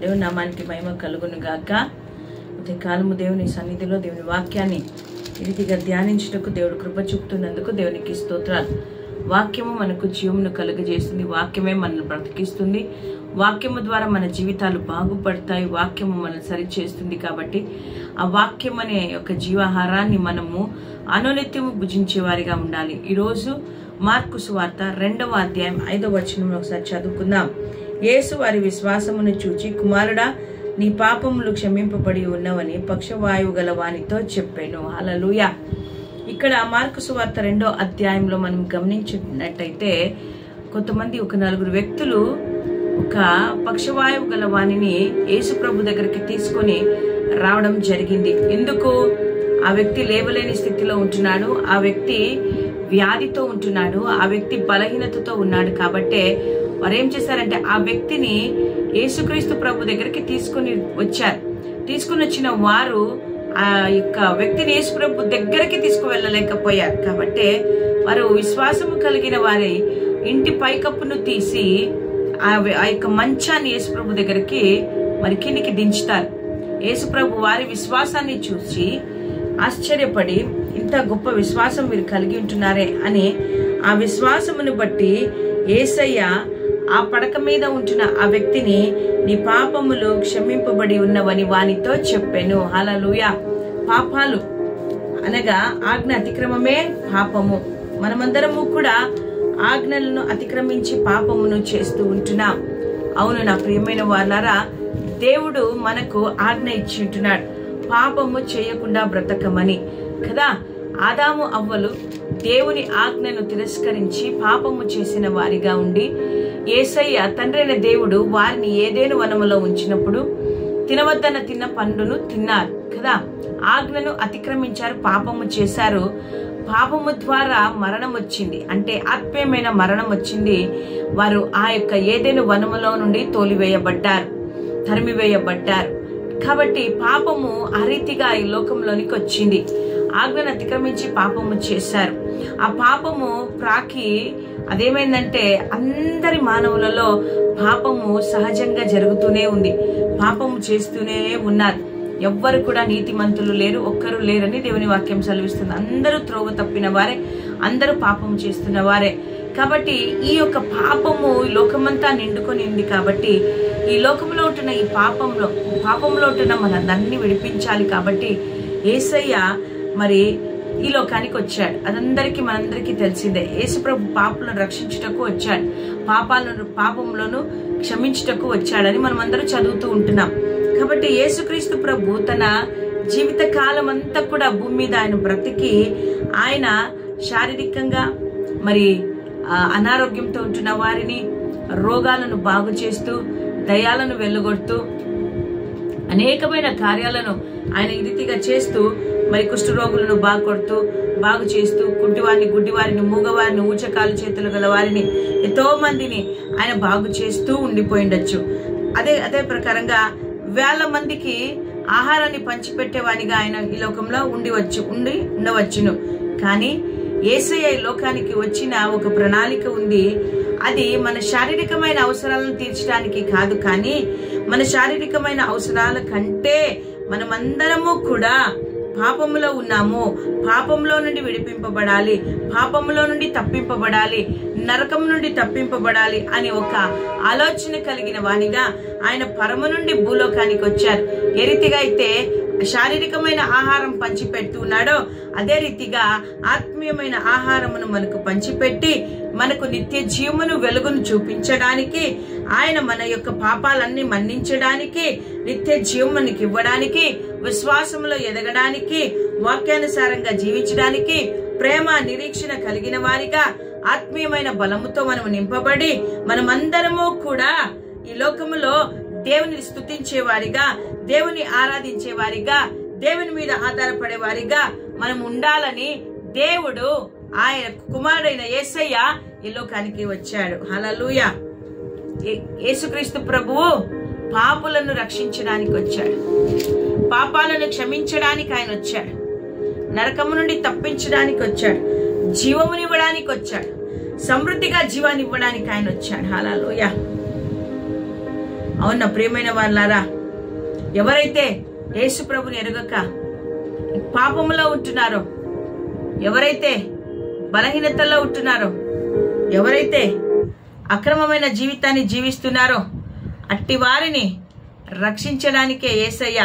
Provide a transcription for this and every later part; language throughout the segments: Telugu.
దేవుని నామానికి మహిమ కలుగును గాక. ఉదయ కాలము దేవుని సన్నిధిలో దేవుని వాక్యాన్ని ఈ రీతిగా ధ్యానించుటకు దేవుడు కృప చూపుతున్నందుకు దేవునికి స్తోత్రాలు. వాక్యము మనకు జీవమును కలుగజేస్తుంది. వాక్యమే మనల్ని బ్రతికిస్తుంది. వాక్యము ద్వారా మన జీవితాలు బాగుపడతాయి. వాక్యము మనల్ని సరిచేస్తుంది. కాబట్టి ఆ వాక్యం అనే యొక్క జీవాహారాన్ని మనము అనునిత్యము భుజించే వారిగా ఉండాలి. ఈరోజు మార్కు సువార్త 2వ అధ్యాయం 5వ వచనంలో ఒకసారి చదువుకుందాం. యేసు వారి విశ్వాసమును చూచి, కుమారుడా, నీ పాపములు క్షమింపబడి ఉన్నవని పక్షవాయువు గల వానితో చెప్పాను. హల్లెలూయా. ఇక్కడ మార్కు సువార్త 2వ అధ్యాయంలో మనం గమనించినట్టయితే కొంతమంది ఒక 4 వ్యక్తులు ఒక పక్షవాయువు గల వాణిని యేసు ప్రభు దగ్గరికి తీసుకొని రావడం జరిగింది. ఎందుకు? ఆ వ్యక్తి లేవలేని స్థితిలో ఉంటున్నాడు. ఆ వ్యక్తి వ్యాధితో ఉంటున్నాడు. ఆ వ్యక్తి బలహీనతతో ఉన్నాడు. కాబట్టే వారు ఏం చేశారంటే ఆ వ్యక్తిని యేసుక్రీస్తు ప్రభు దగ్గరికి తీసుకుని వచ్చారు. తీసుకుని వచ్చిన వారు ఆ యొక్క వ్యక్తిని యేసు ప్రభు దగ్గరికి తీసుకువెళ్ళలేకపోయారు. కాబట్టి వారు విశ్వాసము కలిగిన వారి ఇంటి పైకప్పును తీసి ఆ యొక్క మంచాన్ని యేసు ప్రభు దగ్గరికి మరి కిందికి దించుతారు. యేసు ప్రభు వారి విశ్వాసాన్ని చూసి ఆశ్చర్యపడి, ఇంత గొప్ప విశ్వాసం మీరు కలిగి ఉంటున్నారే అని ఆ విశ్వాసమును బట్టి యేసయ్య ఆ పడక మీద ఉంటున్న ఆ వ్యక్తిని, నీ పాపములు క్షమింపబడి ఉన్నవని వానితో చెప్పాను. హల్లెలూయా. పాపాలు అనగా ఆజ్ఞ అతిక్రమమే పాపము. మనమందరము కూడా ఆజ్ఞలను అతిక్రమించి పాపమును చేస్తూ ఉంటున్నాం. అవును నా ప్రియమైన వాళ్ళారా, దేవుడు మనకు ఆజ్ఞ ఇచ్చి ఉంటున్నాడు పాపము చేయకుండా బ్రతకమని కదా. ఆదాము అవ్వలు దేవుని ఆజ్ఞను తిరస్కరించి పాపము చేసిన వారిగా ఉండి యేసయ్య తండ్రైన దేవుడు వారిని ఏదేను వనములో ఉంచినప్పుడు తినవద్దన తిన్న పండును తిన్నారు కదా. ఆజ్ఞను అతిక్రమించారు, పాపము చేశారు. పాపము ద్వారా మరణం వచ్చింది, అంటే ఆత్మీయమైన మరణం వచ్చింది. వారు ఆ యొక్క ఏదేను వనములో నుండి తోలివేయబడ్డారు, తరిమివేయబడ్డారు. కాబట్టి పాపము ఆ రీతిగా ఈ లోకంలోనికి వచ్చింది. ఆజ్ఞను అతిక్రమించి పాపము చేశారు. ఆ పాపము ప్రాకి అదేమైందంటే అందరి మానవులలో పాపము సహజంగా జరుగుతూనే ఉంది. పాపము చేస్తూనే ఉన్నారు. ఎవ్వరు కూడా నీతిమంతులు లేరు, ఒక్కరు లేరని దేవుని వాక్యం సెలవిస్తుంది. అందరూ త్రోవ తప్పిన వారే, అందరూ పాపము చేస్తున్న వారే. కాబట్టి ఈ యొక్క పాపము లోకమంతా నిండుకొని ఉంది. కాబట్టి ఈ లోకంలో ఉంటున్న ఈ పాపంలో ఉంటున్న మనందరినీ విడిపించాలి. కాబట్టి యేసయ్య మరి ఈ లోకానికి వచ్చాడు. అదందరికీ మనందరికీ తెలిసిందే. యేసు ప్రభు పాపలను రక్షించుటకు వచ్చాడు, పాపములను క్షమించుటకు వచ్చాడని మనం అందరూ చదువుతూ ఉంటున్నాం. కాబట్టి యేసుక్రీస్తు ప్రభు తన జీవిత కాలం అంతా కూడా భూమి మీద ఆయన బ్రతికి ఆయన శారీరకంగా మరి అనారోగ్యంతో ఉంటున్న వారిని, రోగాలను బాగు చేస్తూ, దయాలను వెళ్ళగొడుతూ, అనేకమైన కార్యాలను ఆయన ఈ రీతిగా చేస్తూ, మరి కుష్ఠరోగులను బాగు చేస్తూ, కుంటివారిని, గుడ్డివారిని, మూగవారిని, ఊచకాలు చేతులు గల వారిని, ఎంతో మందిని ఆయన బాగు చేస్తూ ఉండిపోయిండొచ్చు. అదే ప్రకారంగా వేల మందికి ఆహారాన్ని పంచిపెట్టేవానిగా ఆయన ఈ లోకంలో ఉండవచ్చును. కానీ యేసయ్య ఈ లోకానికి వచ్చిన ఒక ప్రణాళిక ఉంది. అది మన శారీరకమైన అవసరాలను తీర్చడానికి కాదు, కానీ మన శారీరకమైన అవసరాల కంటే మనమందరము కూడా పాపములో ఉన్నాము. పాపంలో నుండి విడిపింపబడాలి, పాపములో నుండి తప్పింపబడాలి, నరకం నుండి తప్పింపబడాలి అని ఒక ఆలోచన కలిగిన వానిగా ఆయన పరమ నుండి భూలోకానికి వచ్చారు. ఏ రీతిగా అయితే శారీరకమైన ఆహారం పంచిపెడుతున్నాడో అదే రీతిగా ఆత్మీయమైన ఆహారమును మనకు పంచిపెట్టి మనకు నిత్య జీవమును, వెలుగును చూపించడానికి, ఆయన మన యొక్క పాపాలన్నీ మన్నించడానికి, నిత్య జీవమునికి ఇవ్వడానికి, విశ్వాసములో ఎదగడానికి, వాక్యానుసారంగా జీవించడానికి, ప్రేమ నిరీక్షణ కలిగిన వారిగా ఆత్మీయమైన బలముతో మనము నింపబడి మనమందరము కూడా ఈ లోకములో దేవుని స్తుతించే వారిగా, దేవుని ఆరాధించే వారిగా, దేవుని మీద ఆధారపడే వారిగా మనం ఉండాలని దేవుడు ఆయన కుమారుడైన యేసయ్య ఈ లోకానికి వచ్చాడు. హల్లెలూయా. యేసుక్రీస్తు ప్రభువు పాపులను రక్షించడానికి వచ్చాడు, పాపాలను క్షమించడానికి ఆయన వచ్చాడు, నరకము నుండి తప్పించడానికి వచ్చాడు, జీవమునివ్వడానికి వచ్చాడు, సమృద్ధిగా జీవాన్ని ఇవ్వడానికి ఆయన వచ్చాడు. హల్లెలూయా. అవునా ప్రియమైన వాళ్ళారా, ఎవరైతే యేసు ప్రభుని ఎరుగక పాపములో ఉంటున్నారో, ఎవరైతే బలహీనతల్లో ఉంటున్నారో, ఎవరైతే అక్రమమైన జీవితాన్ని జీవిస్తున్నారో అట్టి వారిని రక్షించడానికే యేసయ్య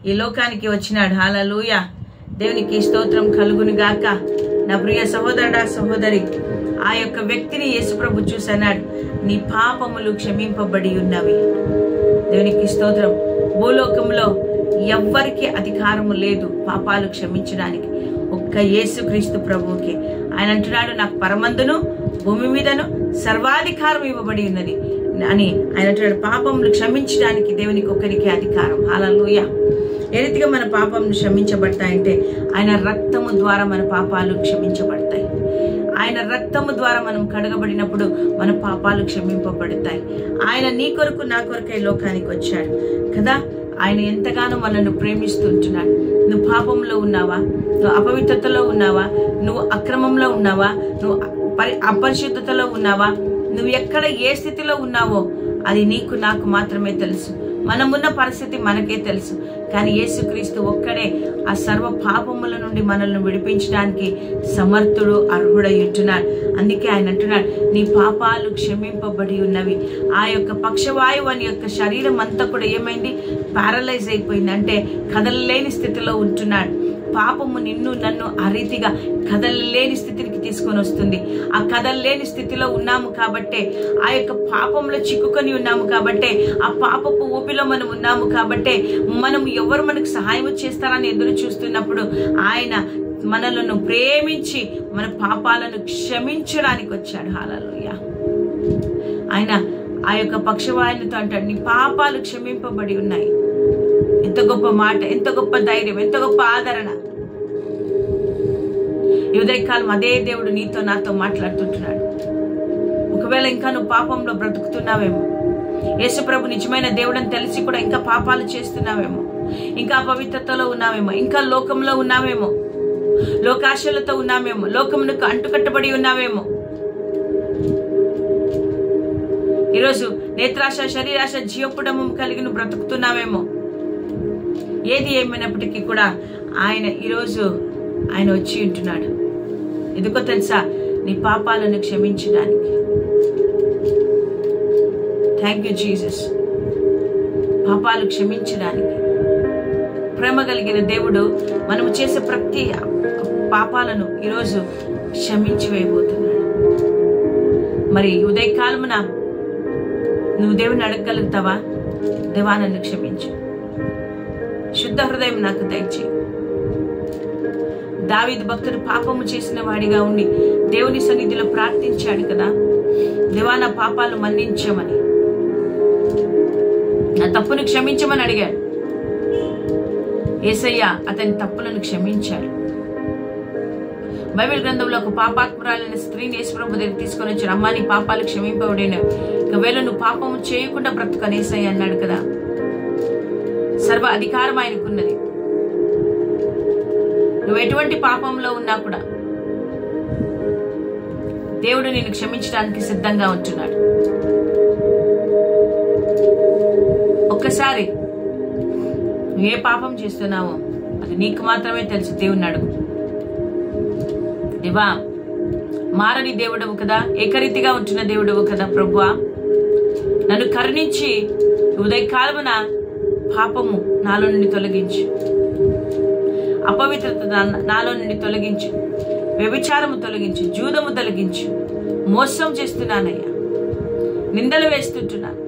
ఈ లోకానికి వచ్చినాడు. హల్లెలూయా. దేవునికి స్తోత్రం కలుగును గాక. నా ప్రియ సహోదరుడా సహోదరి, ఆ యొక్క వ్యక్తిని యేసు ప్రభు చూసన్నాడు, నీ పాపములు క్షమింపబడి ఉన్నవి. దేవునికి స్తోత్రం. భూలోకంలో ఎవ్వరికి అధికారము లేదు పాపాలు క్షమించడానికి, ఒక్క యేసుక్రీస్తు ప్రభువుకి. ఆయన అంటున్నాడు, నాకు పరమందును భూమి మీదను సర్వాధికారం ఇవ్వబడి ఉన్నది అని ఆయన అంటున్నాడు. పాపములు క్షమించడానికి దేవునికి ఒక్కరికే అధికారం. హల్లెలూయా. ఏ రీతిగా మన పాపములు క్షమించబడతాయంటే ఆయన రక్తము ద్వారా మన పాపాలు క్షమించబడతాయి. ఆయన రక్తము ద్వారా మనం కడగబడినప్పుడు మన పాపాలు క్షమింపబడతాయి. ఆయన నీ కొరకు నా కొరకై లోకానికి వచ్చాడు కదా. ఆయన ఎంతగానో మనల్ని ప్రేమిస్తుంటున్నాడు. నువ్వు పాపంలో ఉన్నావా, నువ్వు అపవిత్రతలో ఉన్నావా, నువ్వు అక్రమంలో ఉన్నావా, నువ్వు అపరిశుద్ధతలో ఉన్నావా, నువ్వు ఎక్కడ ఏ స్థితిలో ఉన్నావో అది నీకు నాకు మాత్రమే తెలుసు. మనమున్న పరిస్థితి మనకే తెలుసు. కానీ యేసుక్రీస్తు ఒక్కడే ఆ సర్వ పాపముల నుండి మనల్ని విడిపించడానికి సమర్థుడు, అర్హుడై ఉంటున్నాడు. అందుకే ఆయన అంటున్నాడు, నీ పాపాలు క్షమింపబడి ఉన్నవి. ఆ యొక్క పక్షవాయువు అని యొక్క శరీరం అంతా కూడా ఏమైంది, పారలైజ్ అయిపోయింది, అంటే కదలలేని స్థితిలో ఉంటున్నాడు. పాపము నిన్ను నన్ను ఆ రీతిగా కదలలేని స్థితికి తీసుకొని వస్తుంది. ఆ కదలలేని స్థితిలో ఉన్నాము కాబట్టే, ఆ యొక్క పాపంలో చిక్కుకొని ఉన్నాము కాబట్టే, ఆ పాపపు ఊపిలో మనం ఉన్నాము కాబట్టే, మనం ఎవరు మనకు సహాయం చేస్తారని ఎదురు చూస్తున్నప్పుడు ఆయన మనలను ప్రేమించి మన పాపాలను క్షమించడానికి వచ్చాడు. హల్లెలూయా. ఆయన ఆ యొక్క పక్షవాయునితో అంటాడు, నీ పాపాలు క్షమింపబడి ఉన్నాయి. ఎంత గొప్ప మాట, ఎంత గొప్ప ధైర్యం, ఎంత గొప్ప ఆదరణ. ఈ ఉదయకాలం అదే దేవుడు నీతో నాతో మాట్లాడుతుంటున్నాడు. ఒకవేళ ఇంకా నువ్వు పాపంలో బ్రతుకుతున్నావేమో, యేసు ప్రభు నిజమైన దేవుడని తెలిసి కూడా ఇంకా పాపాలు చేస్తున్నావేమో, ఇంకా అపవిత్రతలో ఉన్నావేమో, ఇంకా లోకంలో ఉన్నావేమో, లోకాశలతో ఉన్నామేమో, లోకమునకు అంటుకట్టబడి ఉన్నావేమో, ఈరోజు నేత్రాశ, శరీరాశ, జీవపుడము కలిగి నువ్వు బ్రతుకుతున్నావేమో. ఏది ఏమైనప్పటికీ కూడా ఆయన ఈరోజు ఆయన వచ్చి ఉంటున్నాడు. ఎందుకో తెలుసా, నీ పాపాలను క్షమించడానికి. Thank you Jesus. పాపాలు క్షమించడానికి ప్రేమ కలిగిన దేవుడు మనము చేసే ప్రతి పాపాలను ఈరోజు క్షమించి వేయబోతున్నాడు. మరి ఉదయకాలమున నువ్వు దేవుని అడగగలుగుతావా? దేవా నన్ను క్షమించు, శుద్ధ హృదయం నాకు దయచేయి. దావీదు భక్తుడు పాపము చేసిన వాడిగా ఉండి దేవుని సన్నిధిలో ప్రార్థించాడు కదా, దేవా నా పాపాలు మన్నించమని, నా తప్పును క్షమించమని అడిగాడు. యేసయ్య అతని తప్పులను క్షమించాడు. బైబిల్ గ్రంథంలో ఒక పాపాత్మురాలైన స్త్రీని యేసు ప్రభు దగ్గర తీసుకొని వచ్చాడు. అమ్మా నీ పాపాలు క్షమింపబడినవి, ఒకవేళ నువ్వు పాపము చేయకుండా బ్రతుకని యేసయ్య అన్నాడు కదా. సర్వ అధికారం ఆయనకున్నది. నువ్వు ఎటువంటి పాపంలో ఉన్నా కూడా దేవుడు నిన్ను క్షమించడానికి సిద్ధంగా ఉంటున్నాడు. ఒక్కసారి నువ్వు ఏ పాపం చేస్తున్నావో అది నీకు మాత్రమే తెలుసు. దేవుణ్ణి అడుగు. దేవా మారని దేవుడవు కదా, ఏకరీతిగా ఉంటున్న దేవుడవు కదా ప్రభువా, నన్ను కరుణించి ఉదయకాలమున పాపము నాలో నుండి తొలగించు, అపవిత్రత నాలో నుండి తొలగించు, వ్యభిచారము తొలగించు, జూదము తొలగించు. మోసం చేస్తున్నానయ్యా, నిందలు వేస్తుంటున్నాను,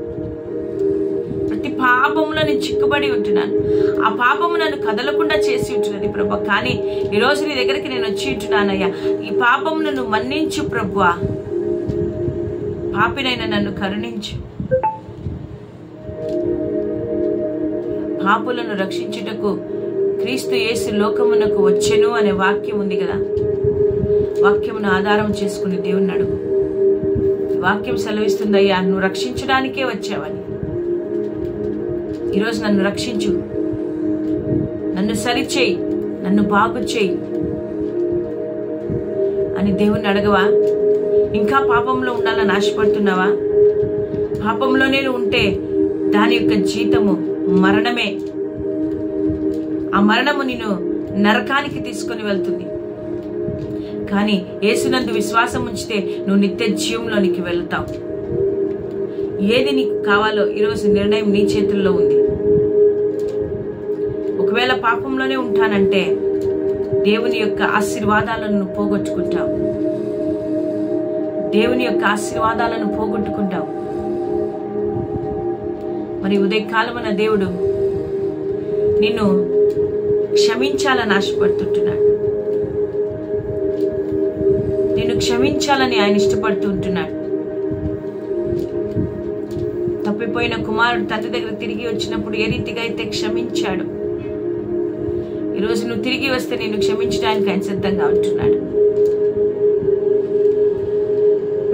ప్రతి పాపంలో నేను చిక్కుబడి ఉంటున్నాను. ఆ పాపము నన్ను కదలకుండా చేసి ఉంటున్నది ప్రభు. కానీ ఈరోజు నీ దగ్గరికి నేను వచ్చి ఉంటున్నానయ్యా, ఈ పాపము నన్ను మన్నించు ప్రభువా, పాపినైనా నన్ను కరుణించు. పాపులను రక్షించుటకు క్రీస్తు యేసు లోకమునకు వచ్చెను అనే వాక్యం ఉంది కదా. వాక్యమును ఆధారం చేసుకుని దేవుణ్ణి అడుగు. వాక్యం సెలవిస్తుందయ్యా, నువ్వు రక్షించడానికే వచ్చావని. ఈరోజు నన్ను రక్షించు, నన్ను సరిచేయి, నన్ను బాగు చేయి అని దేవుణ్ణి అడగవా? ఇంకా పాపంలో ఉండాలని ఆశపడుతున్నావా? పాపంలోనే ఉంటే దాని యొక్క జీతము మరణమే. ఆ మరణము నిన్ను నరకానికి తీసుకొని వెళ్తుంది. కానీ యేసునందు విశ్వాసం ఉంచితే నువ్వు నిత్య జీవంలోనికి వెళ్తావు. ఏది నీకు కావాలో ఈరోజు నిర్ణయం నీ చేతుల్లో ఉంది. ఒకవేళ పాపంలోనే ఉంటానంటే దేవుని యొక్క ఆశీర్వాదాలను పోగొట్టుకుంటావు. దేవుని యొక్క ఆశీర్వాదాలను పోగొట్టుకుంటావు. మరి ఉదయకాలమున దేవుడు నిన్ను క్షమించాలని ఆశపడుతుంటున్నాడు. నిన్ను క్షమించాలని ఆయన ఇష్టపడుతుంటున్నాడు. తప్పిపోయిన కుమారుడు తండ్రి దగ్గర తిరిగి వచ్చినప్పుడు ఏ రీతిగా అయితే క్షమించాడు, ఈరోజు నువ్వు తిరిగి వస్తే నిన్ను క్షమించడానికి ఆయన సిద్ధంగా ఉంటున్నాడు.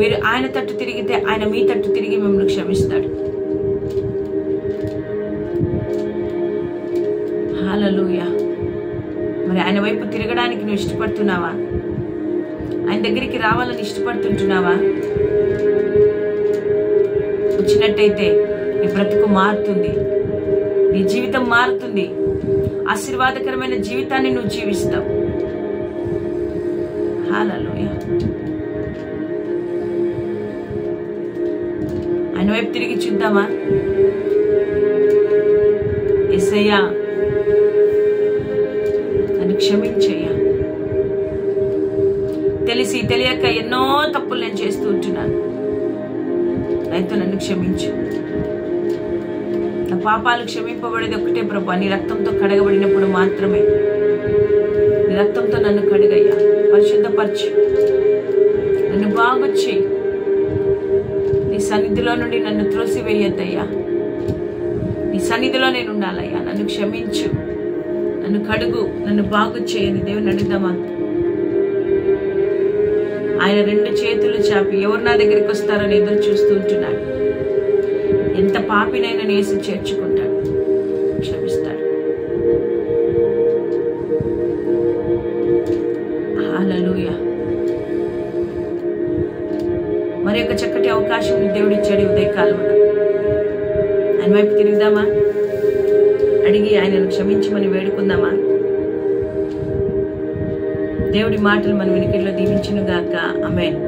మీరు ఆయన తట్టు తిరిగితే ఆయన మీ తట్టు తిరిగి మిమ్మల్ని క్షమిస్తాడు. హల్లెలూయా. మరి ఆయన వైపు తిరగడానికి నువ్వు ఇష్టపడుతున్నావా? ఆయన దగ్గరికి రావాలని ఇష్టపడుతుంటున్నావా? వచ్చినట్టయితే నీ బ్రతుకు మారుతుంది, నీ జీవితం మారుతుంది, ఆశీర్వాదకరమైన జీవితాన్ని నువ్వు జీవిస్తావు. హల్లెలూయా. ఆయన వైపు తిరిగి చూద్దామా? యేసయ్యా నన్ను క్షమించయ్యా, తెలిసి తెలియక ఎన్నో తప్పులు నేను చేస్తూ ఉంటున్నాను, అయితే నన్ను క్షమించు. నా పాపాలు క్షమింపబడేది ఒకటే ప్రభా, నీ రక్తంతో కడగబడినప్పుడు మాత్రమే. నీ రక్తంతో నన్ను కడుగయ్యా, పరిశుద్ధపరచు, నన్ను బాగొచ్చి నీ సన్నిధిలో నుండి నన్ను త్రోసివేయద్దయ్యా. నీ సన్నిధిలో నేను ఉండాలయ్యా. నన్ను క్షమించు, నన్ను కడుగు, నన్ను బాగు చేయని దేవుని అడుగుదామా? ఆయన రెండు చేతులు చాపి ఎవరు నా దగ్గరికి వస్తారని ఎదురు చూస్తూ ఉంటున్నాడు. ఎంత పాపినైనా యేసు చేర్చుకుంటాడు, క్షమిస్తాడు. హల్లెలూయా. మరి ఒక చక్కటి అవకాశం దేవుడు ఇచ్చాడు ఉదయకాలంలో. ఆయన వైపు తిరుగుదామా? అడిగి ఆయనను క్షమించమని వేడుకుందామా? దేవుడి మాటలు మన వెనుకల్లో దీవించును గాక. ఆమేన్.